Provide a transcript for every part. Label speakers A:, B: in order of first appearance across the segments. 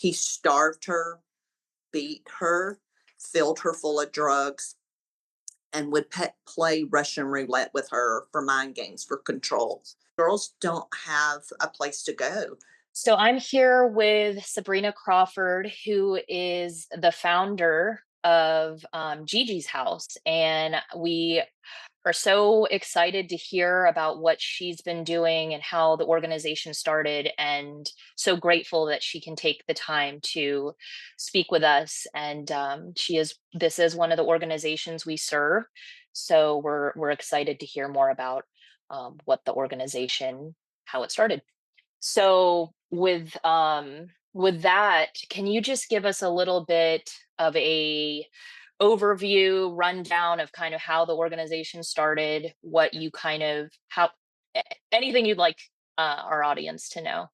A: He starved her, beat her, filled her full of drugs, and would play Russian roulette with her for mind games, for control. Girls don't have a place to go.
B: So I'm here with Sabrina Crawford, who is the founder of Gigi's House. And we are so excited to hear about what she's been doing and how the organization started, and so grateful that she can take the time to speak with us. And this is one of the organizations we serve. So we're excited to hear more about what the organization, how it started. So with that, can you just give us a little bit of a overview, rundown of kind of how the organization started, what you kind of how anything you'd like our audience to know?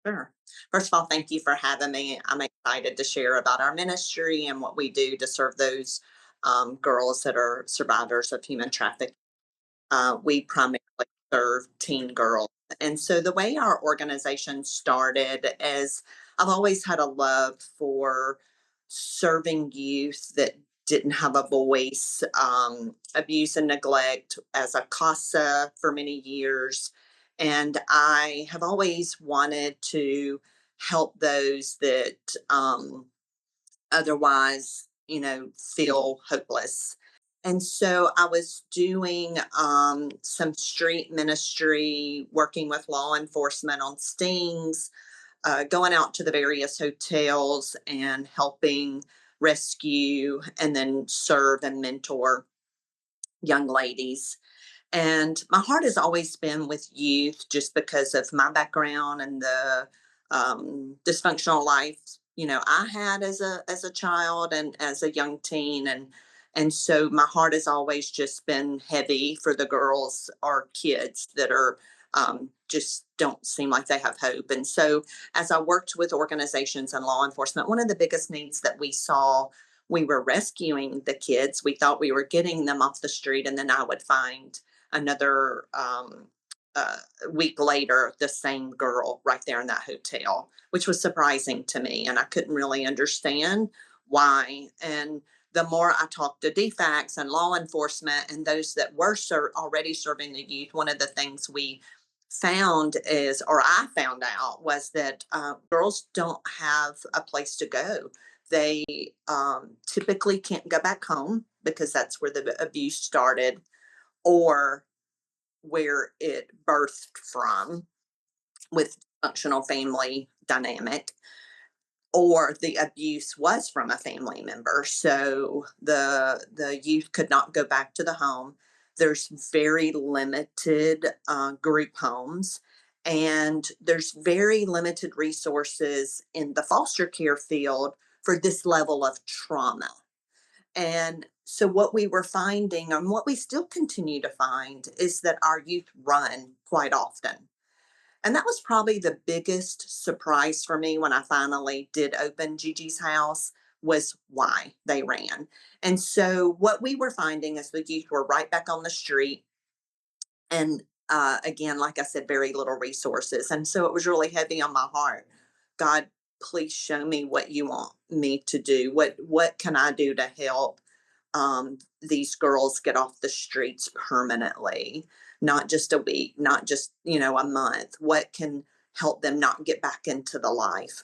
A: Sure. First of all, thank you for having me. I'm excited to share about our ministry and what we do to serve those girls that are survivors of human trafficking. We primarily serve teen girls. And so the way our organization started is I've always had a love for serving youth that didn't have a voice, abuse and neglect as a CASA for many years. And I have always wanted to help those that otherwise, feel hopeless. And so I was doing some street ministry, working with law enforcement on stings, going out to the various hotels and helping rescue and then serve and mentor young ladies. And my heart has always been with youth just because of my background and the dysfunctional life, I had as a child and as a young teen. And so my heart has always just been heavy for the girls or kids that are just don't seem like they have hope. And so as I worked with organizations and law enforcement, one of the biggest needs that we saw, we were rescuing the kids. We thought we were getting them off the street, and then I would find another week later the same girl right there in that hotel, which was surprising to me, and I couldn't really understand why. And the more I talked to DFACs and law enforcement and those that were already serving the youth, one of the things we found is, or I found out, was that girls don't have a place to go. They typically can't go back home because that's where the abuse started, or where it birthed from with functional family dynamic, or the abuse was from a family member. So the youth could not go back to the home. There's very limited group homes, and there's very limited resources in the foster care field for this level of trauma. And so, what we were finding, and what we still continue to find, is that our youth run quite often. And that was probably the biggest surprise for me when I finally did open Gigi's House, was why they ran. And so, what we were finding is the youth were right back on the street. And again, like I said, very little resources. And so, it was really heavy on my heart. God, please show me what you want me to do. What can I do to help these girls get off the streets permanently, not just a week, not just, a month? What can help them not get back into the life?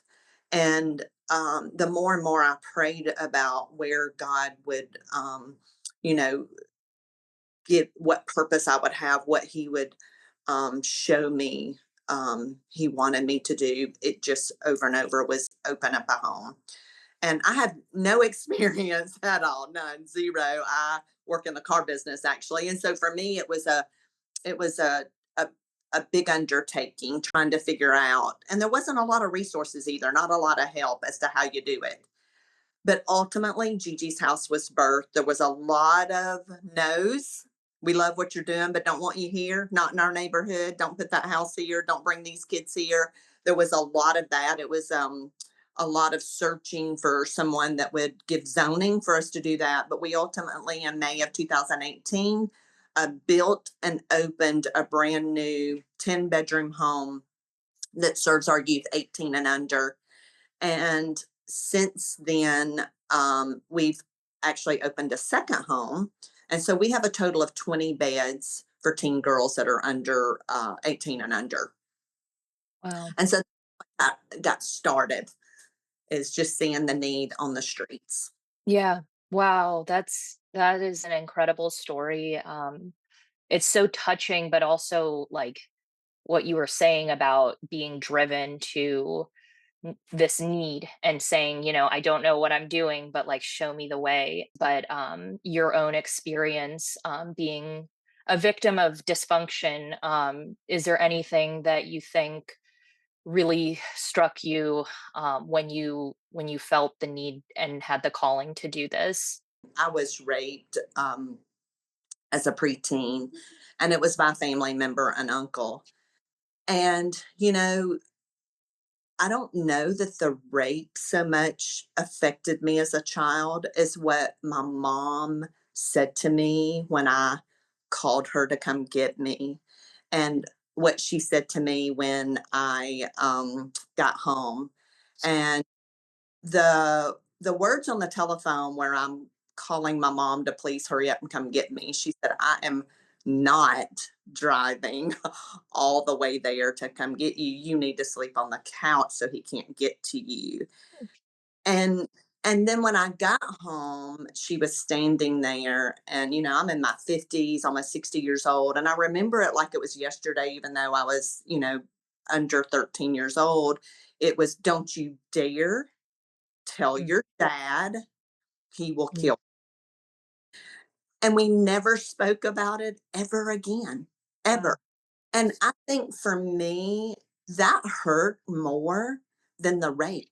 A: And the more and more I prayed about where God would, you know, get what purpose I would have, what He would show me He wanted me to do, it just over and over was open up a home. And I had no experience at all, none, zero. I work in the car business actually, and so for me, it was a big undertaking trying to figure out, and there wasn't a lot of resources either, not a lot of help as to how you do it. But ultimately, Gigi's House was birthed. There was a lot of no's. We love what you're doing, but don't want you here. Not in our neighborhood. Don't put that house here. Don't bring these kids here. There was a lot of that. It was a lot of searching for someone that would give zoning for us to do that. But we ultimately, in May of 2018, built and opened a brand new 10-bedroom home that serves our youth 18 and under. And since then, we've actually opened a second home. And so we have a total of 20 beds for teen girls that are under 18 and under.
B: Wow.
A: And so that got started is just seeing the need on the streets.
B: Yeah. Wow, that is an incredible story. It's so touching, but also like what you were saying about being driven to this need and saying, I don't know what I'm doing, but like show me the way. But your own experience being a victim of dysfunction, is there anything that you think really struck you when you felt the need and had the calling to do this?
A: I was raped as a preteen, and it was by a family member, an uncle. And, I don't know that the rape so much affected me as a child as what my mom said to me when I called her to come get me, and what she said to me when I got home. And the words on the telephone where I'm calling my mom to please hurry up and come get me, she said, "I am not driving all the way there to come get you. You need to sleep on the couch so he can't get to you." And and then when I got home, she was standing there, and I'm in my 50s, almost 60 years old, and I remember it like it was yesterday, even though I was, under 13 years old. It was, "Don't you dare tell
B: Mm,
A: your dad, he will
B: mm,
A: kill." And we never spoke about it ever again, ever.
B: wow.
A: And I think for me, that hurt more than the rape.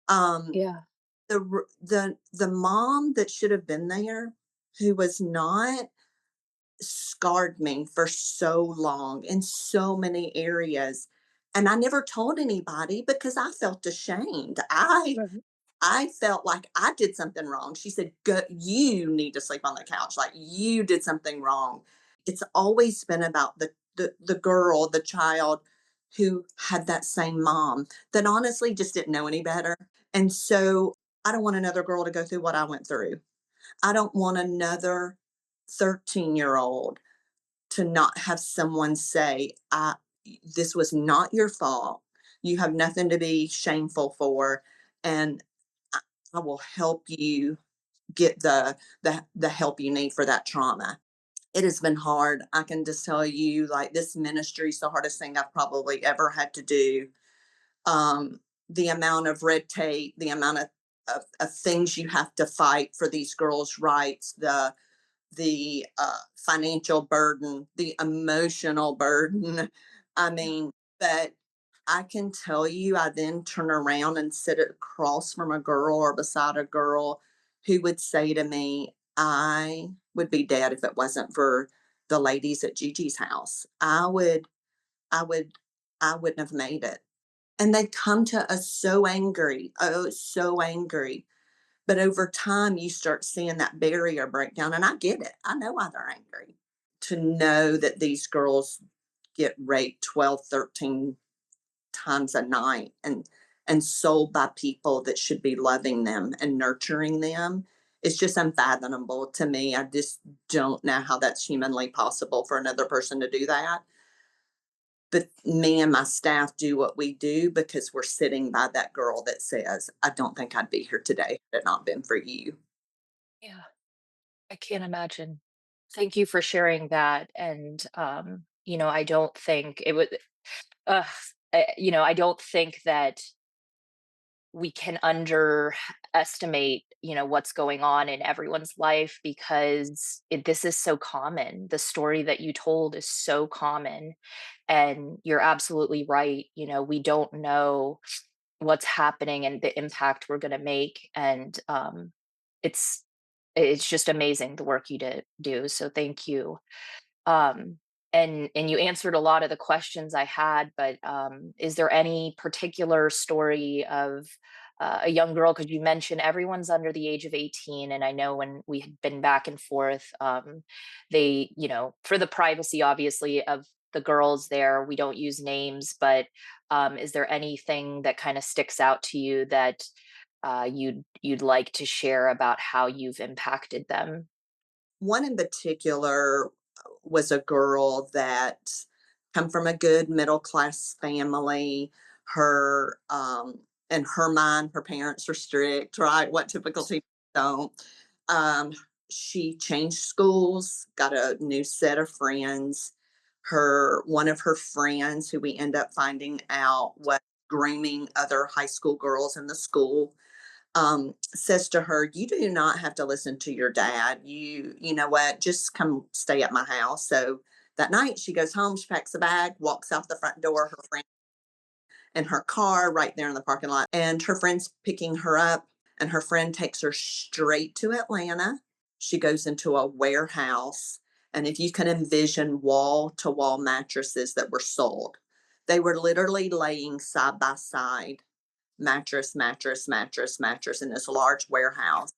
A: Um,
B: Yeah.
A: the mom that should have been there, who was not, scarred me for so long in so many areas. And I never told anybody because I felt ashamed.
B: Right.
A: I felt like I did something wrong. She said, "Go, you need to sleep on the couch. Like you did something wrong." It's always been about the girl, the child who had that same mom that honestly just didn't know any better. And so I don't want another girl to go through what I went through. I don't want another 13-year-old to not have someone say, this was not your fault. You have nothing to be shameful for. And I, I will help you get the help you need for that trauma. It has been hard. I can just tell you, like, this ministry is the hardest thing I've probably ever had to do. The amount of red tape, the amount of things you have to fight for these girls' rights, the financial burden, the emotional burden. I
B: Yeah.
A: mean, but I can tell you, I then turn around and sit across from a girl or beside a girl who would say to me, "I would be dead if it wasn't for the ladies at Gigi's house. I would, I wouldn't have made it." And they come to us so angry, oh, so angry. But over time, you start seeing that barrier break down, and I get it. I know why they're angry. To know that these girls get raped 12, 13 times a night and sold by people that should be loving them and nurturing them, it's just unfathomable to me. I just don't know how that's humanly possible for another person to do that. But me and my staff do what we do because we're sitting by that girl that says, "I don't think I'd be here today had it not been for you."
B: Yeah. I can't imagine. Thank you for sharing that. And I don't think it would uh I don't think that we can underestimate, what's going on in everyone's life because this is so common. The story that you told is so common. And you're absolutely right. We don't know what's happening and the impact we're going to make. And it's it's just amazing the work you do. So thank you. Um, and you answered a lot of the questions I had, but is there any particular story of a young girl? Because you mentioned everyone's under the age of 18, and I know when we had been back and forth, they, for the privacy, obviously, of the girls there. We don't use names, but is there anything that kind of sticks out to you that you'd like to share about how you've impacted them?
A: One in particular was a girl that come from a good middle class family. Her in her mind, her parents are strict, right? What typical people don't. Um, she changed schools, got a new set of friends. Her one of her friends, who we end up finding out was grooming other high school girls in the school, says to her, "You do not have to listen to your dad. You know what? Just come stay at my house." So that night she goes home, she packs a bag, walks out the front door, her friend in her car right there in the parking lot, and her friend's picking her up, and her friend takes her straight to Atlanta. She goes into a warehouse, and if you can envision wall to wall mattresses that were sold, they were literally laying side by side, mattress, mattress, mattress, mattress in this large warehouse.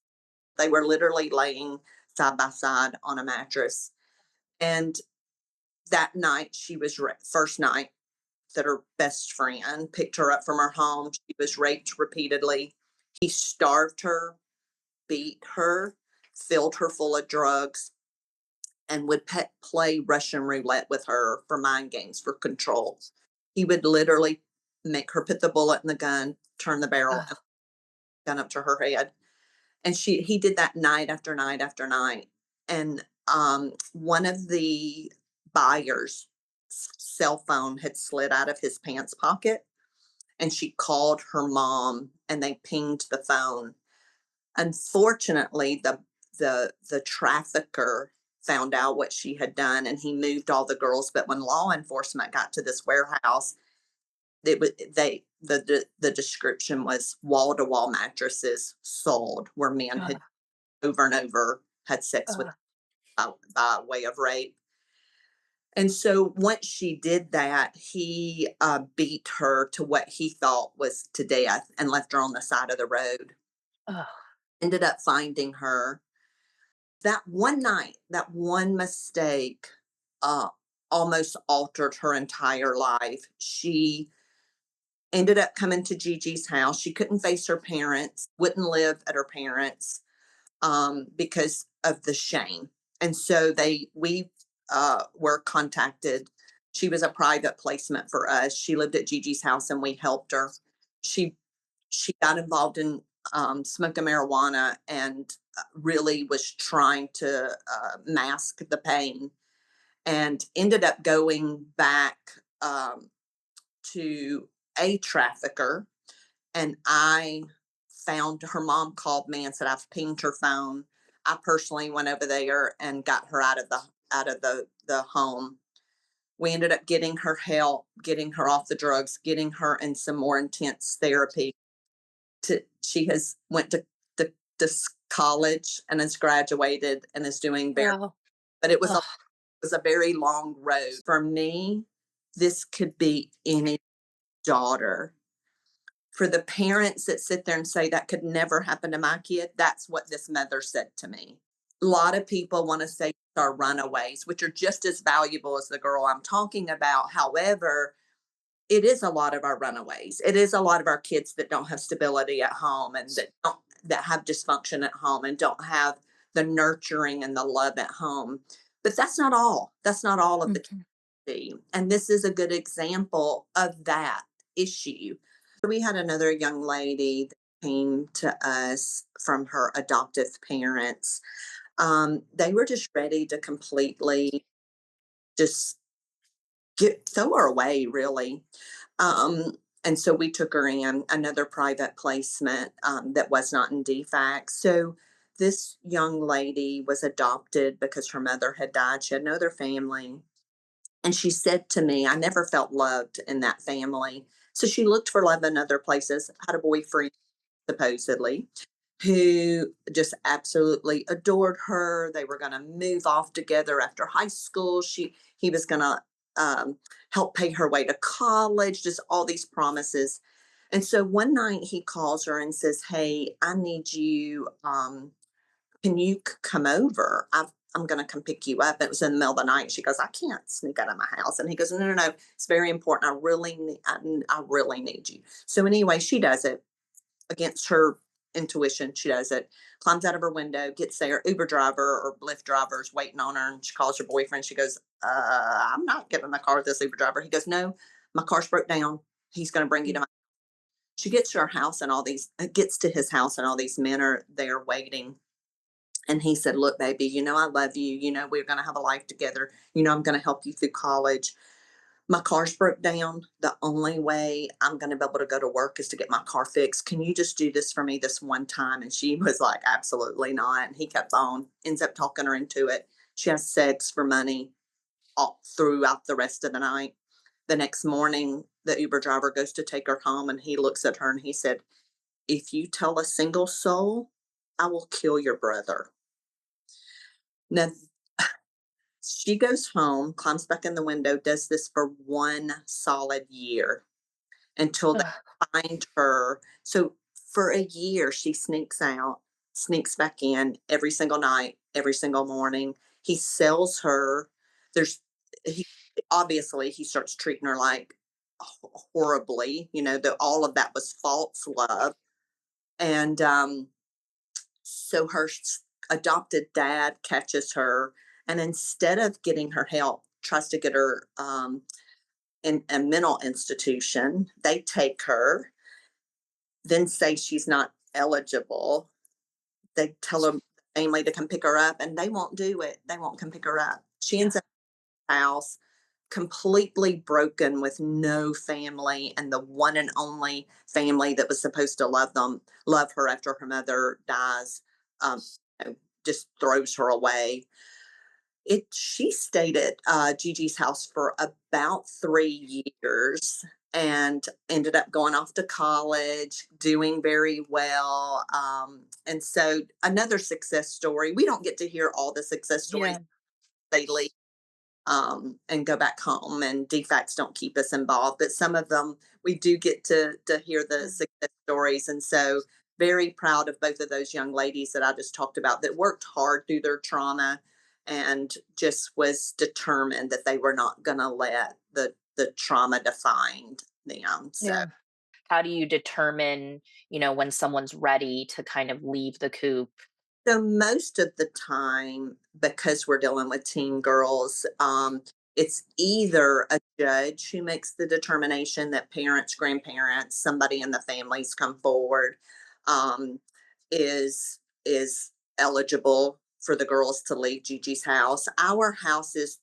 A: They were literally laying side by side on a mattress. And that night, first night that her best friend picked her up from her home, she was raped repeatedly. He starved her, beat her, filled her full of drugs, and would play Russian roulette with her for mind games, for control. He would literally make her put the bullet in the gun, turn the barrel, and
B: Oh,
A: gun up to her head. And he did that night after night after night. And one of the buyers' cell phone had slid out of his pants pocket, and she called her mom, and they pinged the phone. Unfortunately, the trafficker found out what she had done, and he moved all the girls. But when law enforcement got to this warehouse, it was they the description was wall to wall mattresses sold where men had
B: oh,
A: over and over had sex with,
B: oh,
A: by way of rape. And so once she did that, he beat her to what he thought was to death and left her on the side of the road.
B: oh,
A: Ended up finding her that one night. That one mistake uh, almost altered her entire life. She ended up coming to Gigi's house. She couldn't face her parents, wouldn't live at her parents, because of the shame. And so we were contacted. She was a private placement for us. She lived at Gigi's house, and we helped her. She she got involved in smoking marijuana, and really was trying to mask the pain, and ended up going back to a trafficker. And I found her mom called me and said, "I've pinged her phone." I personally went over there and got her out of the home. We ended up getting her help, getting her off the drugs, getting her in some more intense therapy. She has went to college and has graduated and is doing very.
B: wow.
A: But it was
B: Oh,
A: a very long road for me. This could be any daughter. For the parents that sit there and say that could never happen to my kid, that's what this mother said to me. A lot of people want to say are runaways, which are just as valuable as the girl I'm talking about. However, it is a lot of our runaways. It is a lot of our kids that don't have stability at home, and that have dysfunction at home and don't have the nurturing and the love at home. But that's not all. That's not all of the
B: mhm.
A: community. And this is a good example of that issue. We had another young lady that came to us from her adoptive parents. They were just ready to completely just throw her away, really. And so we took her in another private placement, that was not in DFAC. So this young lady was adopted because her mother had died. She had no other family. And she said to me, "I never felt loved in that family." So she looked for love in other places, had a boyfriend, supposedly, who just absolutely adored her. They were going to move off together after high school. He was going to help pay her way to college. Just all these promises. And so one night he calls her and says, "Hey, I need you. Can you come over? I'm gonna come pick you up. It was in the middle of the night. She goes, I can't sneak out of my house. And he goes, no, no, no, it's very important. I really need you. So anyway, she does it against her intuition. She does it, climbs out of her window, gets there. Uber driver or Lyft driver is waiting on her, and she calls her boyfriend. She goes, I'm not getting in the car with this Uber driver. He goes, no, my car's broke down. He's going to bring you to
B: Mm.
A: my. She gets to her house, and gets to his house, and all these men are there waiting. And he said, look, baby, I love you. We're going to have a life together. I'm going to help you through college. My car's broke down. The only way I'm going to be able to go to work is to get my car fixed. Can you just do this for me this one time? And she was like, absolutely not. And he kept on, ends up talking her into it. She has sex for money all throughout the rest of the night. The next morning, the Uber driver goes to take her home, and he looks at her and he said, if you tell a single soul, I will kill your brother. Now, she goes home, climbs back in the window, does this for 1 solid year until they
B: Ugh.
A: find her. So for a year, she sneaks out, sneaks back in every single night, every single morning. He sells her. There's he Obviously he starts treating her like horribly. That all of that was false love. And so adopted dad catches her, and instead of getting her help, tries to get her in a mental institution. They take her, then say she's not eligible. They tell her family to come pick her up, and they won't do it. They won't come pick her up. She ends
B: Yeah.
A: up in a house completely broken with no family, and the one and only family that was supposed to love her after her mother dies, um, just throws her away. She stayed at Gigi's house for about 3 years and ended up going off to college, doing very well. And so another success story. We don't get to hear all the success stories
B: Yeah.
A: daily, and go back home, and defects don't keep us involved, but some of them we do get to hear the
B: Mm.
A: success stories. And so very proud of both of those young ladies that I just talked about, that worked hard through their trauma and just was determined that they were not going to let the trauma define them. So
B: Yeah. How do you determine, when someone's ready to kind of leave the coop?
A: most of the time, because we're dealing with teen girls, it's either a judge who makes the determination that parents, grandparents, somebody in the families come forward, um, is eligible for the girls to leave Gigi's house. Our house is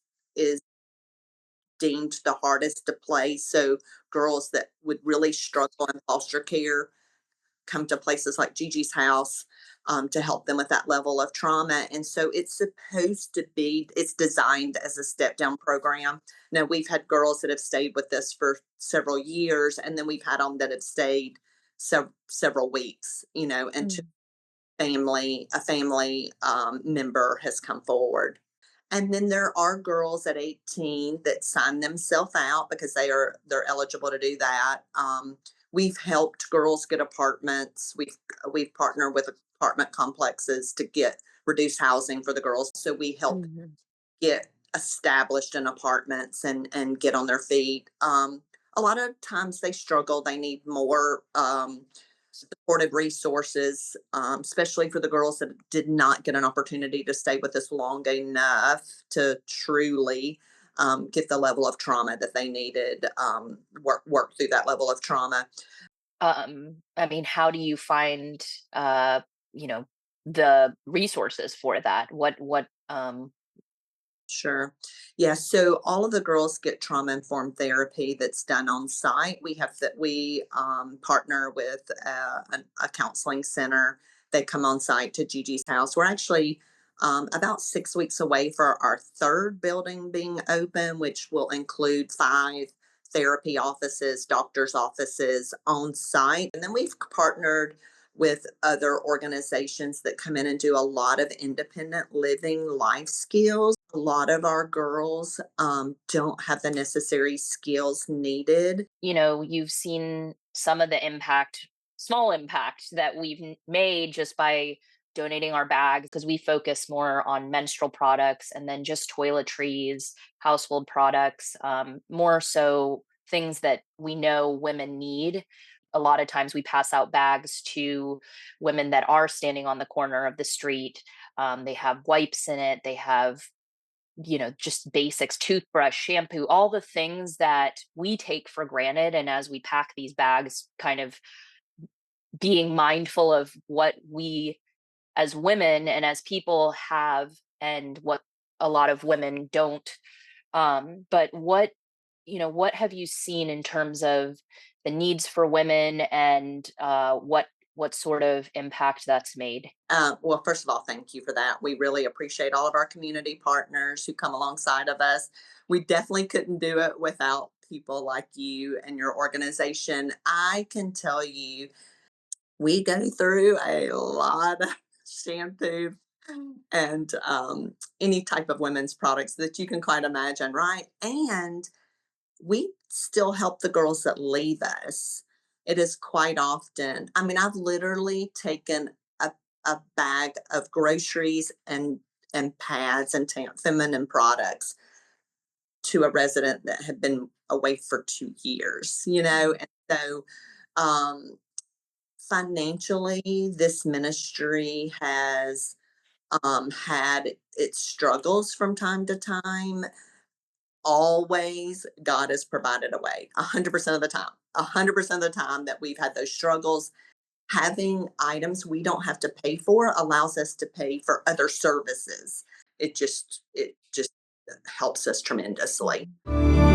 A: deemed the hardest to place, so girls that would really struggle in foster care come to places like Gigi's house, to help them with that level of trauma. And so it's designed as a step down program. Now, we've had girls that have stayed with us for several years, and then we've had them that have stayed several weeks, and
B: Mm.
A: a family member has come forward. And then there are girls at 18 that sign themselves out because they're eligible to do that. We've helped girls get apartments. We've partnered with apartment complexes to get reduced housing for the girls. So we help
B: Mhm.
A: get established in apartments and get on their feet. A lot of times they struggle. They need more supportive resources, especially for the girls that did not get an opportunity to stay with us long enough to truly get the level of trauma that they needed, work through that level of trauma.
B: I mean, how do you find, uh, you know, the resources for that? What
A: Sure. Yeah. So all of the girls get trauma informed therapy that's done on site. We partner with a counseling center. They come on site to Gigi's house. We're actually about 6 weeks away for our third building being open, which will include 5 therapy offices, doctors' offices on site. And then we've partnered with other organizations that come in and do a lot of independent living life skills. A lot of our girls don't have the necessary skills needed.
B: you've seen some of the impact, small impact that we've made just by donating our bags because we focus more on menstrual products and then just toiletries, household products, more so things that we know women need. A lot of times we pass out bags to women that are standing on the corner of the street. They have wipes in it, they have, just basics, toothbrush, shampoo, all the things that we take for granted. And as we pack these bags, kind of being mindful of what we as women and as people have and what a lot of women don't. But what have you seen in terms of the needs for women and what sort of impact that's made?
A: Well, first of all, thank you for that. We really appreciate all of our community partners who come alongside of us. We definitely couldn't do it without people like you and your organization. I can tell you, we go through a lot of shampoo and any type of women's products that you can quite imagine, right? And we still help the girls that leave us. It is quite often, I mean, I've literally taken a bag of groceries and pads and feminine products to a resident that had been away for 2 years, and so um, financially, this ministry has had its struggles from time to time. Always, God has provided a way, 100% of the time. 100% of the time that we've had those struggles, having items we don't have to pay for allows us to pay for other services. It just helps us tremendously.
B: Mhm.